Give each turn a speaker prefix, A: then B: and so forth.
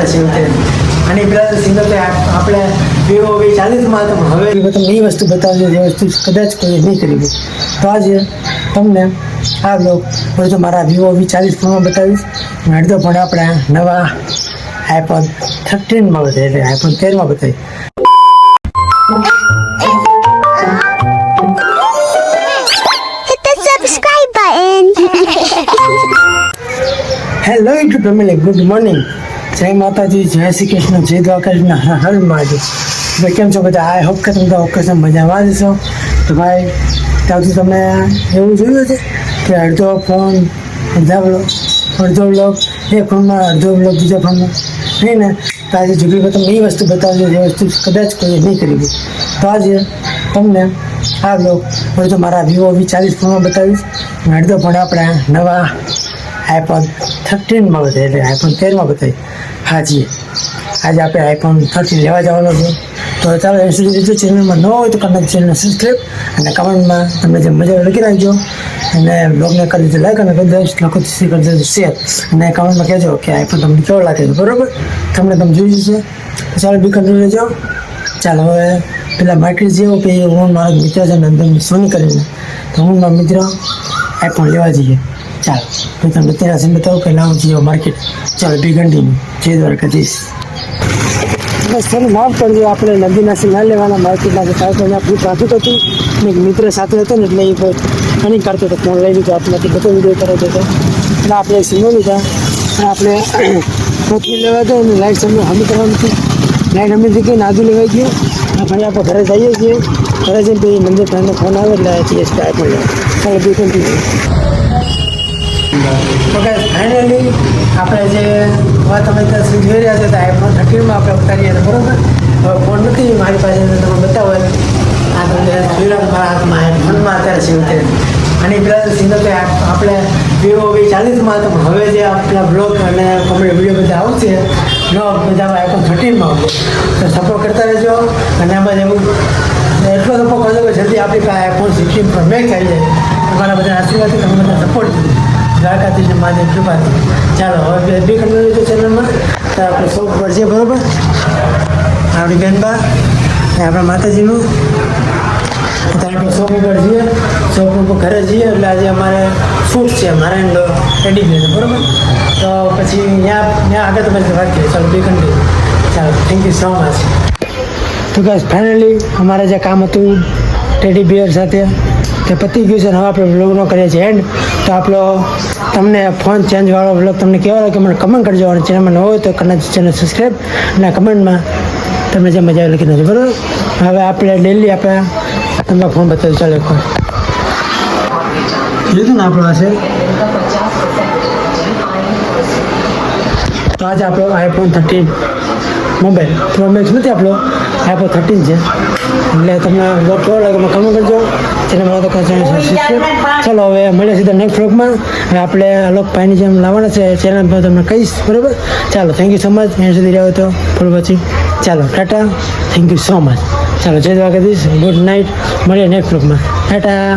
A: અત્યારે છે અને પેલા સિંગલ તો આપણે વિવો V40માં તો હવે તમને એ વસ્તુ બતાવજો જે વસ્તુ કદાચ કોઈ નહીં કરી હોય. તો આજે તમને આ બ્લોગ તો મારા વિવો V40 ફોનમાં બતાવીશ. અડધો પણ આપણે નવા iPhone 13માં બતાવીએ, એટલે iPhone 13માં બતાવીએ. Hello YouTube family, good morning. જય માતાજી, જય શ્રી કૃષ્ણ, જય દ્વારકાધીશના હર મહાદેવ. ભાઈ કેમ છો બધા? આઈ હોપ કે તમે ઓકેશન મજામાં જ છો. તો ભાઈ ત્યાંથી તમે એવું જોયું છે કે અડધો ફોન અડધો બ્લોગ એક ફોનમાં, અડધો બ્લોગ બીજા ફોનમાં નહીં ને. તો આજે જુગી તમને એ વસ્તુ બતાવજો જે વસ્તુ કદાચ કોઈ નહીં કરી હોય. તો આજે તમને આ બ્લોગ તો મારા વિવો V40 ફોનમાં બતાવીશ. અડધો પણ આપણે નવા iPhone 13માં બતાવીએ, એટલે iPhone 13માં બતાવીએ. હાજી, આજે આપણે iPhone 13 લેવા જવાનો છે. તો ચાલો એ સુધી જો ચેનલમાં ન હોય તો કમેન્ટ ચેનલને સબસ્ક્રાઈબ અને કમેન્ટમાં તમને જે મજા લખી રાખજો. અને બ્લોગને કરી દેજો લાઈક અને કરી દેજો, લખો કરી દેજો શેર અને કમેન્ટમાં કહેજો કે iPhone તમને કેવો લાગે છે. બરાબર, તમને તમે જોઈ જશે. ચાલો બી કંટ્રોલ લેજો. ચાલો હવે પેલા માર્કેટ જેવો કે હું મારા મિત્ર છે નંદન સોની કરીને, તો હું મારા મિત્ર iPhone લેવા જઈએ. ચાલો તો તમને ત્યાં બતાવું કે લાવું જઈએ માર્કેટ. ચાલો બી કન્ટિન્યુ. જય દ્વારકાધીશ. બસ થોડું માફ કરજો, આપણે નદીના ના લેવાના માર્કેટના કારણ કે આપણું ટ્રાફિક હતું ને એક મિત્ર સાથે હતો ને એટલે એ રનિંગ કરતો હતો. ફોન લઈ લીધો આપણને, બધો વિડીયો કરાવતો હતો. એટલે આપણે સિંગો લીધા અને આપણે કોથળી લેવા દો અને લાઈટ સામે હમી કરવાની હતી. લાઈટ હમી થઈ ગઈ, નાદું લેવાઈ ગયું. ભાઈ આપણે ઘરે જઈએ છીએ. ઘરે જઈને પછી મંદિર ભાઈનો ફોન આવે એટલે જઈએ છીએ iPhone લેવા. ચાલો બી કન્ટિન્યુ. તો ફાઇનલી આપણે જે વાત અમે ત્યાં જોઈ રહ્યા છે તો iPhone 13માં આપણે ઉતારીએ છીએ. બરાબર, હવે ફોન નથી મારી પાસે, તમે બતાવો. આ તમને જોઈ રહ્યો મારા હાથમાં ફોનમાં અત્યારે છે ઉતારી. અને પેલા સિંગલ તો આપણે વિવો V40માં તો હવે જે આપણા બ્લોગ અને કોમેડી વિડીયો બધા આવશે બ્લોગ બધા iPhone 13માં આવશે. તો સપોર્ટ કરતા રહેજો. અને આમાં એવું એટલો સપોર્ટ કરજો કે જલ્દી આપણી પાસે iPhone 16 Pro Max આવી જાય. તમારા બધા આશીર્વાદથી તમે બધા સપોર્ટ કરો. દ્વારકાધીશ મહાદેવ કૃપાથી. ચાલો હવે બી કંટ્રોલ લેજો ચેનલમાં. તો આપણે શોપ પર છે. બરાબર, આપણી બેનબા આપણા માતાજીનું. તો આપણે શોપ ઉપર જઈએ. શોપ ઉપર ઘરે જઈએ એટલે આજે અમારે શૂટ છે મારા રેડી છે. બરાબર, તો પછી ત્યાં આગળ તમારી વાત કરીએ. ચાલો બી કંટ્રોલ. ચાલો, થેન્ક યુ સો મચ. તો ગાઈસ ફાઇનલી અમારે જે કામ હતું ટેડી બિયર સાથે તે પતી ગયું છે. હવે આપણે વ્લોગનો કરીએ છીએ એન્ડ. તો આપણો તમને ફોન ચેન્જવાળો વ્લોગ તમને કેવો લાગે મને કમેન્ટ કરજો. અને ચેનલમાં ન હોય તો ચેનલ સબસ્ક્રાઈબ અને કમેન્ટમાં તમને જે મજા આવે લખી દેજો. બરાબર, હવે આપણે ડેલી આપણે તમને ફોન બતાવી. ચાલો એક લીધું ને આપણો હશે. તો આજે આપણો iPhone 13 મોબાઈલ પ્રો મેક્સ નથી, આપણો iPhone 13 છે. એટલે તમને બ્લોગ કેવો લાગે મને કમેન્ટ કરજો. ચેનલમાં તો સબસ્ક્રાઈબ. ચાલો હવે મળીએ સીધા નેક્સ્ટ બ્લોગમાં. હવે આપણે અલોકભાઈની જેમ લાવવાના છે ચેનલ પર, તમને કહીશ. બરાબર, ચાલો થેન્ક યુ સો મચ. અહીંયા સુધી રહ્યો તો ફૂલ પછી. ચાલો Tata, thank you so much. ચાલો જય દ્વારકાધીશ, ગુડ નાઇટ. મળીએ નેક્સ્ટ બ્લોગમાં. ટાટા.